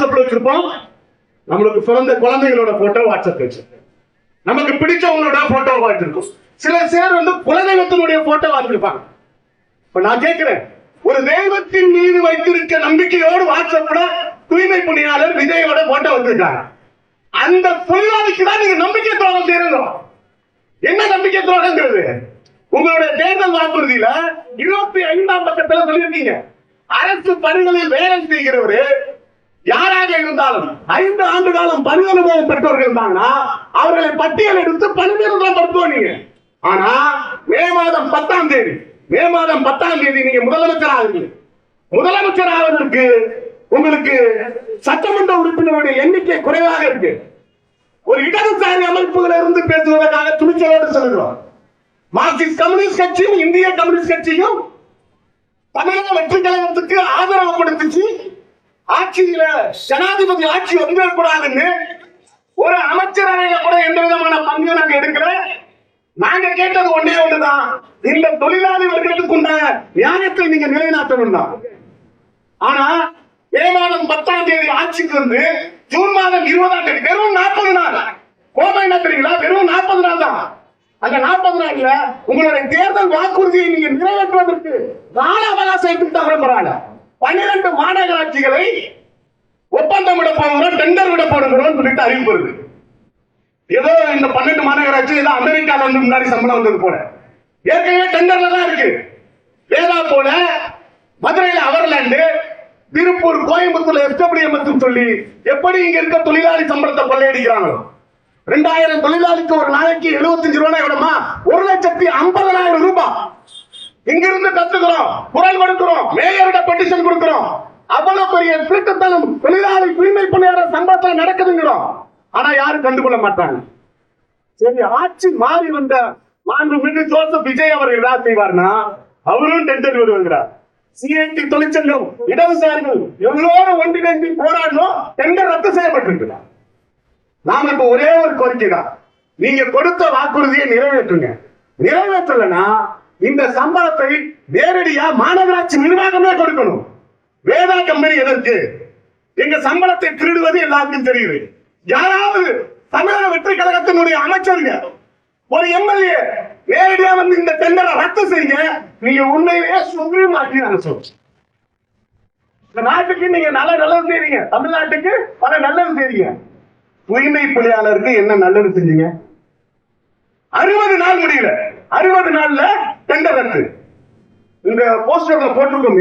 வச்சிருப்போம். நம்மளுக்கு பிறந்த குழந்தைகளோட போட்டோ வாட்ஸ்அப் வச்சிருக்கோம். நமக்கு பிடிச்சவங்களோட போட்டோ வச்சிருக்கோம். சில பேர் குலதெய்வத்தினுடைய போட்டோ வச்சிருப்பாங்க. இப்ப நான் கேட்கிறேன், ஒரு தெய்வத்தின் மீது வைத்திருக்க நம்பிக்கையோடு வாட்ஸ்அப்ல தூய்மை பணியாளர் விஜயோட போட்டோ வச்சிருக்காங்க. அந்த தொழிலாளிக்கு தான் நீங்க நம்பிக்கை துரோகம் செய்யணும். என்ன நம்பிக்கை துரோகங்கிறது? உங்களுடைய தேர்தல் வாக்குறுதியில 25ஆம் பக்கத்துல சொல்லியிருக்கீங்க, அரசு பணிகளில் வேலை செய்கிறவரு யாராக இருந்தாலும் 5 ஆண்டு காலம் பணி அனுபவம் பெற்றவர்கள் இருந்தாங்கன்னா அவர்களை பட்டியல் எடுத்து பணி நிரந்தரம் படுத்துவோம் நீங்க. ஆனா மே மாதம் 10ஆம் தேதி நீங்க முதலமைச்சர் ஆகுது. முதலமைச்சர் ஆவதற்கு உங்களுக்கு சட்டமன்ற உறுப்பினருடைய எண்ணிக்கை குறைவாக இருக்கு. ஒரு இடதுசாரி அமைப்புகள் இருந்து பேசுவதற்காக துணிச்சலோடு சொல்கிறோம். மார்க்சிஸ்ட் கம்யூனிஸ்ட் கட்சியும் இந்திய கம்யூனிஸ்ட் கட்சியும் தமிழக வெற்றி கழகத்துக்கு ஆதரவு கொடுத்துச்சு. ஆட்சியில ஜனாதிபதி ஆட்சி வந்துடக்கூடாதுன்னு ஒரு அமைச்சரவையில கூட எந்த விதமான பங்கு நாங்க எடுக்கல. நாங்க கேட்டது ஒன்னே ஒண்ணுதான், இந்த தொழிலாளி வர்க்கத்துக்கு உண்டான நியாயத்தை நீங்க நிலைநாட்டணும் தான். ஆனா மே மாதம் 10ஆம் தேதி ஆட்சிக்கு வந்து ஜூன் மாதம் 20ஆம் தேதி வெறும் 40 நாள் கோபம் என்ன தெரியுங்களா? வெறும் 40 நாள் தான். அந்த 40 நாள்ல உங்களுடைய தேர்தல் வாக்குறுதியை நீங்க நிறைவேற்றுவதற்கு கால அவகாசம் எடுத்துட்டாங்க. 12 மாநகராட்சிகளை ஒப்பந்தம் விட போகிறோம், டெண்டர் விட போகிறோம் சொல்லிட்டு அறிவிப்பு இருக்கு. ஏதோ இந்த 12 மாநகராட்சி ஏதோ அமெரிக்கால வந்து முன்னாடி சம்பளம் வந்தது போல ஏற்கனவே டெண்டர்ல தான் இருக்கு. வேதா போல மதுரையில் அவர்லாண்டு, திருப்பூர், கோயம்புத்தூர்ல எஸ்டபிள்யூஎம் சொல்லி எப்படி இங்க இருக்க தொழிலாளி சம்பளத்தை கொள்ளையடிக்கிறாங்களோ. 2000 தொழிலாளிக்கு ஒரு நாளைக்கு 75 ரூபாய் விடமா 1,50,000 ரூபாய் இங்கிருந்து கத்துக்கிறோம், குரல் கொடுக்கிறோம், மேயர்கிட்ட பெட்டிஷன் கொடுக்கிறோம். அவ்வளவு பெரிய திருட்டுத்தனம் தொழிலாளி தூய்மை பணியாளர் சம்பளத்தில் நடக்குதுங்கிறோம். ஆனா யாரும் கண்டுகொள்ள மாட்டாங்க. சரி, ஆட்சி மாறி வந்த மாண்புமிகு ஜோசப் விஜய் அவர்கள் என்ன செய்வார்னா, அவரும் டெண்டர் வருவாங்கிறார். சிஐடி தொழிற்சங்கம், இடதுசாரிகள் எவ்வளவு ஒன்றிணைந்து போராடணும், டெண்டர் ரத்து செய்யப்பட்டிருக்கிறார். நாம இப்ப ஒரே ஒரு கோரிக்கை தான், நீங்க கொடுத்த வாக்குறுதியை நிறைவேற்றுங்க. நிறைவேற்றலன்னா இந்த சம்பளத்தை நேரடியா மாநகராட்சி நிர்வாகமே கொடுக்கணும். வேதா கம்பெனி எதற்கு? எங்க சம்பளத்தை திருடுவது எல்லாருக்கும் தெரியுது. யாராவது தமிழக வெற்றி கழகத்தினுடைய அமைச்சருங்க, ஒரு எம்எல்ஏ நேரடியா வந்து இந்த டெண்டரை ரத்து செய்ய, நீங்க உண்மையிலேயே சொல்லி மாட்டீங்க. இந்த நாட்டுக்கு நீங்க நல்லது செய்றீங்க, தமிழ்நாட்டுக்கு பல நல்லது செய்றீங்க. தூய்மை பணியாளருக்கு என்ன நல்லது செஞ்சீங்க? 60 நாள் முடியல, 60 நாள்ல டெண்டர் ரத்து. இந்த போஸ்டர்ல போட்டிருக்கோம்.